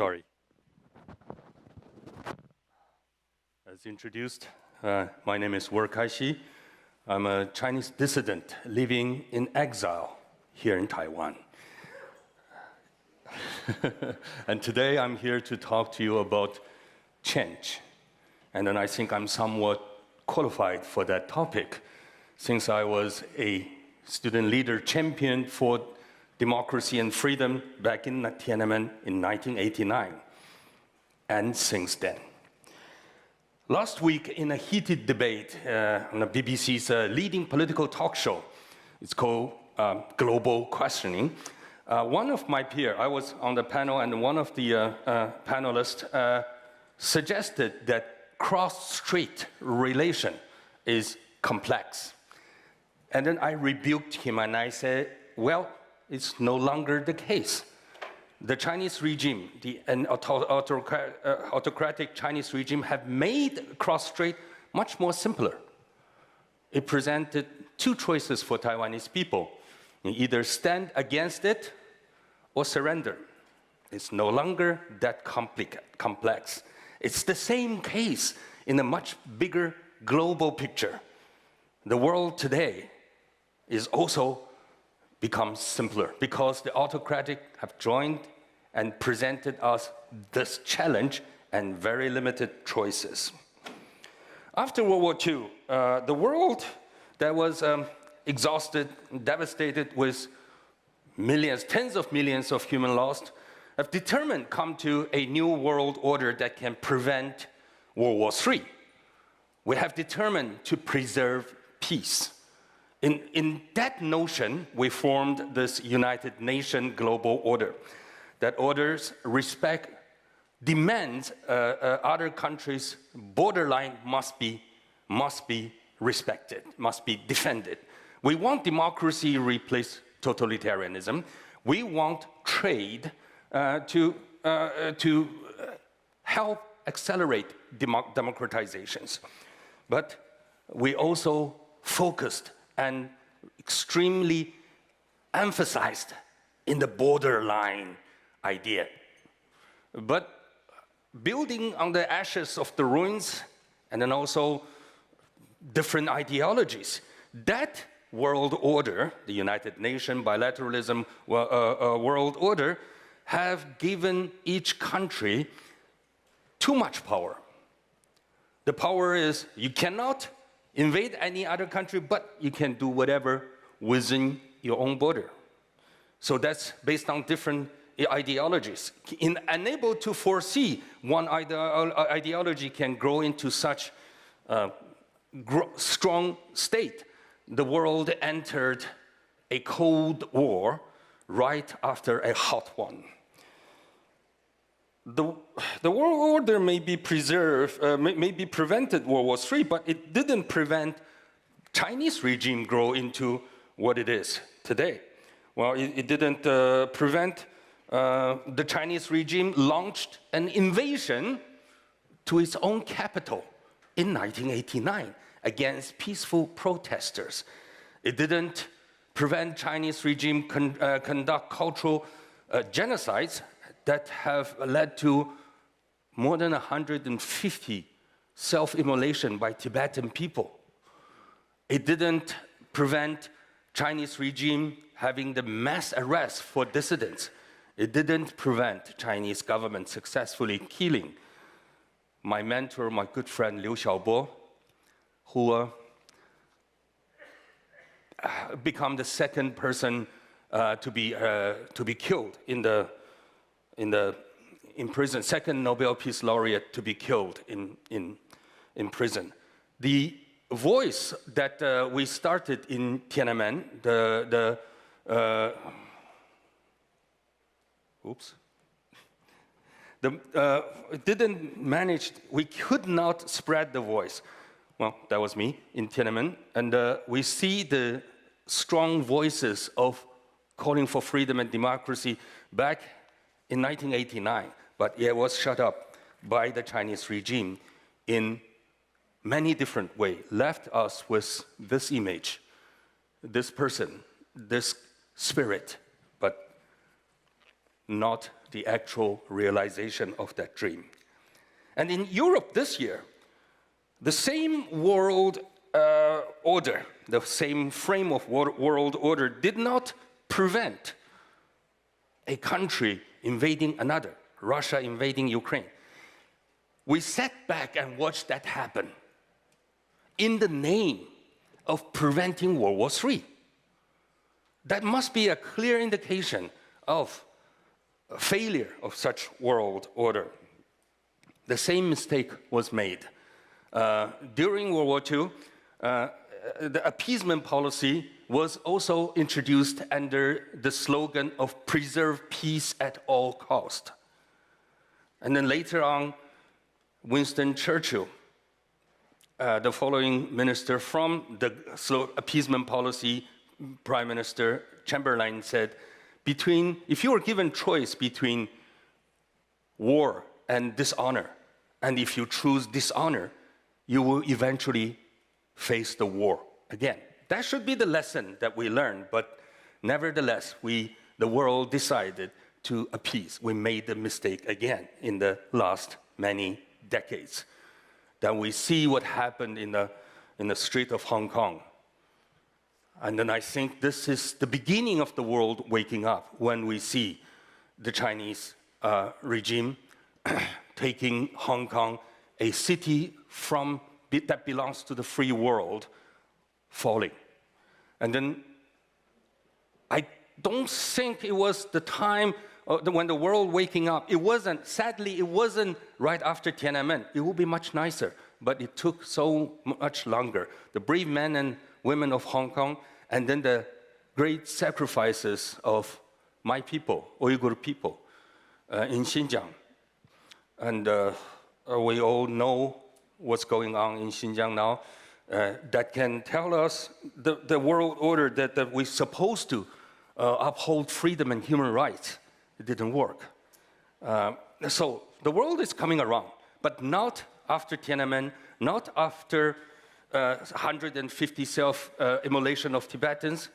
Sorry. As introduced, my name is Wu'er Kaixi. I'm a Chinese dissident living in exile here in Taiwan. And today I'm here to talk to you about change. And then I think I'm somewhat qualified for that topic, since I was a student leader champion for democracy and freedom back in Tiananmen in 1989, and since then. Last week, in a heated debate on the BBC's leading political talk show, it's called Global Questioning, one of my peers, I was on the panel, and one of the panelists suggested that cross-strait relation is complex. And then I rebuked him and I said, well, it's no longer the case. The Chinese regime, an autocratic Chinese regime, have made cross-strait much more simpler. It presented two choices for Taiwanese people. You either stand against it or surrender. It's no longer that complex. It's the same case in a much bigger global picture. The world today is also become simpler because the autocratic have joined and presented us this challenge and very limited choices. After World War II, the world that was exhausted, devastated with millions, tens of millions of human lost, have determined to come to a new world order that can prevent World War III. We have determined to preserve peace. In that notion, we formed this United Nations global order. That orders respect, demands other countries' borderline must be respected, must be defended. We want democracy replace totalitarianism. We want trade to help accelerate democratizations. But we also focused and extremely emphasized in the borderline idea. But building on the ashes of the ruins, and then also different ideologies, that world order, the United Nations bilateralism world order, have given each country too much power. The power is you cannot invade any other country, but you can do whatever within your own border. So that's based on different ideologies. Unable to foresee one ideology can grow into such strong state, the world entered a Cold War right after a hot one. The world order may be preserved, maybe prevented World War III, but it didn't prevent Chinese regime grow into what it is today. Well, it didn't prevent the Chinese regime launched an invasion to its own capital in 1989 against peaceful protesters. It didn't prevent Chinese regime conduct cultural genocides that have led to more than 150 self-immolation by Tibetan people. It didn't prevent Chinese regime having the mass arrest for dissidents. It didn't prevent Chinese government successfully killing my mentor, my good friend Liu Xiaobo, who became the second person to be killed in prison, second Nobel Peace Laureate to be killed in prison. The voice that we started in Tiananmen, it didn't manage, we could not spread the voice. Well, that was me in Tiananmen, and we see the strong voices of calling for freedom and democracy back in 1989, but it was shut up by the Chinese regime in many different ways, left us with this image, this person, this spirit, but not the actual realization of that dream. And in Europe this year, the same world order, the same frame of world order did not prevent a country invading another, Russia invading Ukraine. We sat back and watched that happen in the name of preventing World War III. That must be a clear indication of a failure of such world order. The same mistake was made. During World War II, the appeasement policy was also introduced under the slogan of preserve peace at all cost. And then later on, Winston Churchill, the following minister from the appeasement policy, Prime Minister Chamberlain said, if you were given choice between war and dishonor, and if you choose dishonor, you will eventually face the war again. That should be the lesson that we learn, but nevertheless, the world decided to appease. We made the mistake again in the last many decades. Then we see what happened in the street of Hong Kong. And then I think this is the beginning of the world waking up when we see the Chinese regime taking Hong Kong, a city that belongs to the free world, falling. And then I don't think it was the time when the world waking up. Sadly, it wasn't right after Tiananmen. It would be much nicer, but it took so much longer. The brave men and women of Hong Kong, and then the great sacrifices of my people, Uyghur people, in Xinjiang. And we all know what's going on in Xinjiang now. That can tell us the world order that we're supposed to uphold freedom and human rights. It didn't work. So the world is coming around, but not after Tiananmen, not after 150 self-immolation of Tibetans.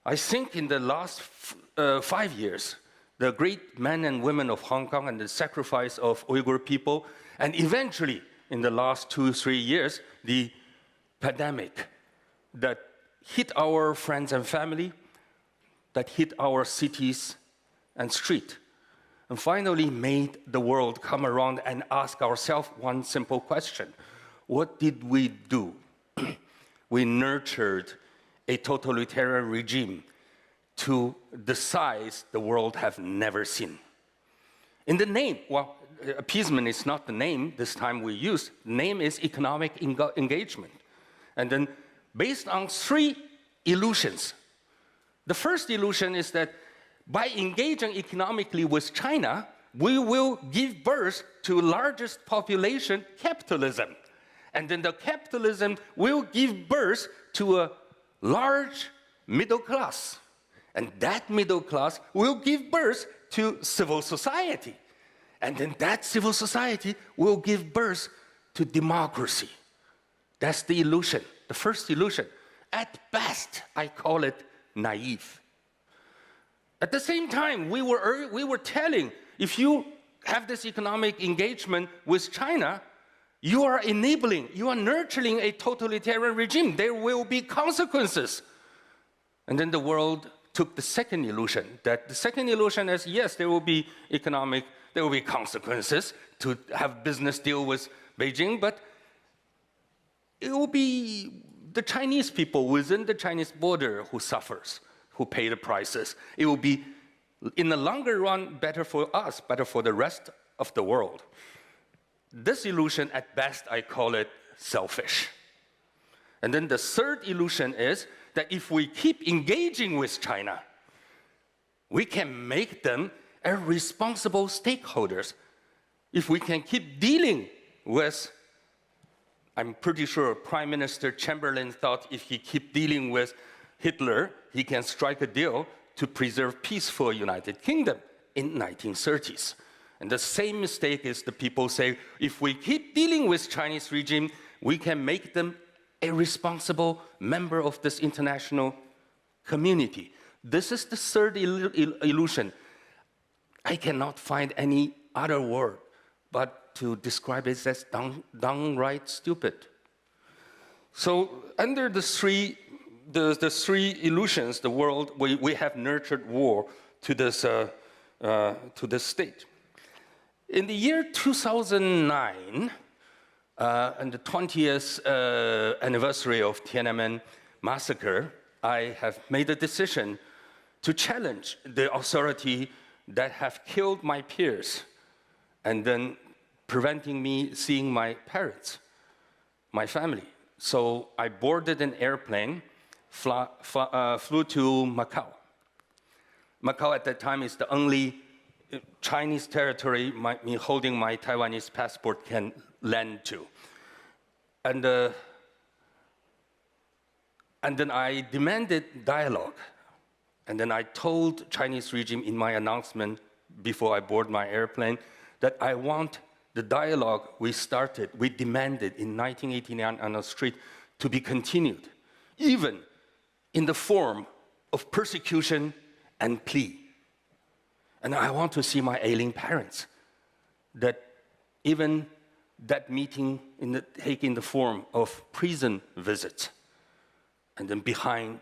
I think in the last 5 years, the great men and women of Hong Kong and the sacrifice of Uyghur people, and eventually, in the last 2-3 years, the pandemic that hit our friends and family, that hit our cities and street, and finally made the world come around and ask ourselves one simple question. What did we do? We nurtured a totalitarian regime to the size the world have never seen. In the name, well, appeasement is not the name this time we use. The name is economic engagement. And then based on 3 illusions. The first illusion is that by engaging economically with China, we will give birth to largest population capitalism. And then the capitalism will give birth to a large middle class. And that middle class will give birth to civil society. And then that civil society will give birth to democracy. That's the illusion, the first illusion. At best, I call it naive. At the same time, we were telling, if you have this economic engagement with China, you are enabling, you are nurturing a totalitarian regime. There will be consequences. And then the world took the second illusion, that the second illusion is, yes, there will be consequences to have business deal with Beijing, but it will be the Chinese people within the Chinese border who suffers, who pay the prices. It will be, in the longer run, better for us, better for the rest of the world. This illusion, at best, I call it selfish. And then the third illusion is that if we keep engaging with China, we can make them responsible stakeholders. If we can keep dealing with, I'm pretty sure Prime Minister Chamberlain thought if he keep dealing with Hitler, he can strike a deal to preserve peace for United Kingdom in 1930s. And the same mistake is the people say, if we keep dealing with Chinese regime, we can make them a responsible member of this international community. This is the third illusion. I cannot find any other word but to describe it as downright stupid. So under the three illusions, the world, we have nurtured war to this state. In the year 2009, on the 20th anniversary of Tiananmen massacre, I have made a decision to challenge the authority that have killed my peers and then preventing me seeing my parents, my family. So I boarded an airplane, flew to Macau. Macau at that time is the only Chinese territory me holding my Taiwanese passport can land to. And then I demanded dialogue. And then I told Chinese regime in my announcement before I board my airplane that I want the dialogue we demanded in 1989 on the street to be continued, even in the form of persecution and plea. And I want to see my ailing parents, that even that meeting taking the form of prison visits, and then behind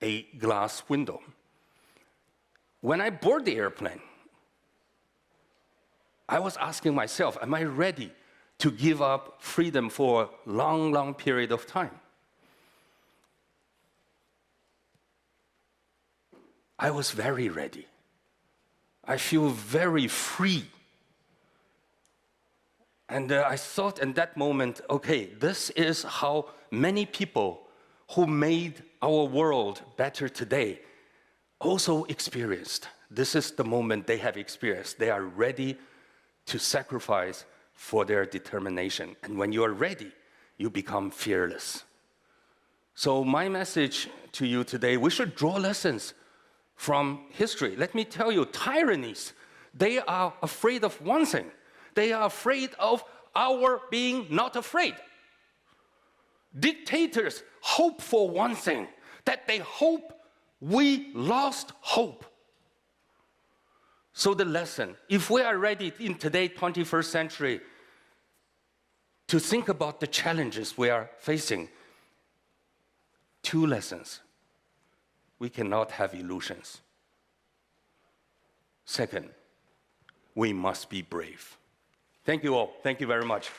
a glass window. When I board the airplane, I was asking myself, am I ready to give up freedom for a long, long period of time? I was very ready. I feel very free. And I thought in that moment, okay, this is how many people who made our world better today also experienced. This is the moment they have experienced. They are ready to sacrifice for their determination. And when you are ready, you become fearless. So my message to you today, we should draw lessons from history. Let me tell you, tyrannies, they are afraid of one thing. They are afraid of our being not afraid. Dictators hope for one thing, that they hope we lost hope. So the lesson, if we are ready in today's 21st century to think about the challenges we are facing, two lessons. We cannot have illusions. Second, we must be brave. Thank you all. Thank you very much.